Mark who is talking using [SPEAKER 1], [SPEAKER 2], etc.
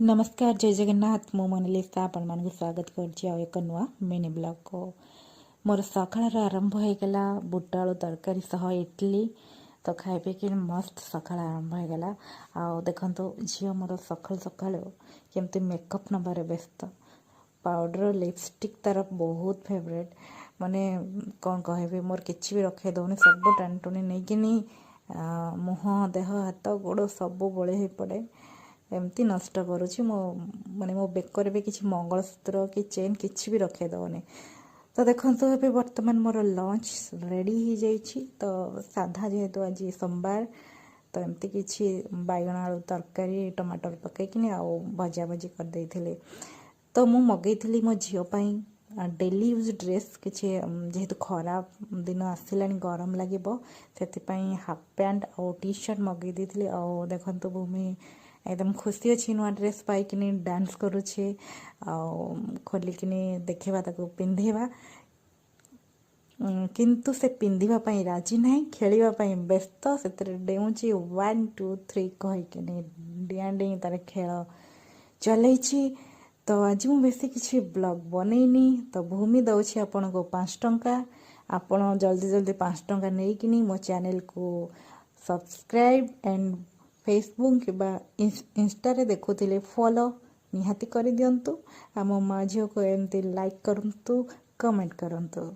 [SPEAKER 1] नमस्कार जय जगन्नाथ मु मोनालिसा आपण मानक स्वागत करछि एक नुआ मिनी ब्लॉग को मोर सकाळ आरंभ हो गला बुट आलू तरकारी सह इडली तो खाइबे कि मस्त सकाळ आरंभ हो गला आ देखंतु झियो मोर सकाळ सकाळ केमती मेकअप नबारे व्यस्त पाउडर लिपस्टिक तार बहुत फेवरेट माने कौन कहबे मोर किछि भी रखे दउनी सब टाणटुणी नहीं कि मुह देह हाथ गोड़ सब बड़े ही पड़े एमती नष्ट करुँची मो माने मो बेकर भी किसी मंगलसूत्र कि चेन किसी भी रखे दउनी तो देखो ए बर्तमान मोर लंच रेडी हो जाइए तो साधा जेहेतु आज सोमवार तो एमती किसी बैगण आलू तरकारी टमाटर पकईकिनी आउ भजा भजी कर देइथिले तो मु मगेइथिली मो झीपाई डेली यूज ड्रेस किसी जेहेतु खरा दिन आसला गरम लगे से हाफ पैंट और टी शर्ट मगई देइथिली आ देखंतु भूमि एकदम खुशी अच्छी नुआ ड्रेस पाइकिनी डांस करुचे खोलिकिनी देखा ताको पिंधेबा किंतु से पिंधिबा पई राजी नहीं खेलिबा पई व्यस्त से डेउची 1 2 3 कहिकिनी डिया डि तार खेल चलैछि तो आज मु बेसी किछि ब्लॉग बनैनी तो भूमि दउछि आपन को 5 टंका आपन जल्दी जल्दी 5 टंका नै किनी मो चैनल को सब्सक्राइब एंड फेसबुक कि इंस्टा रे देखुले फॉलो निहाती कर दिंतु आ मो माँ झील को एमती लाइक करंतु कमेंट करंतु।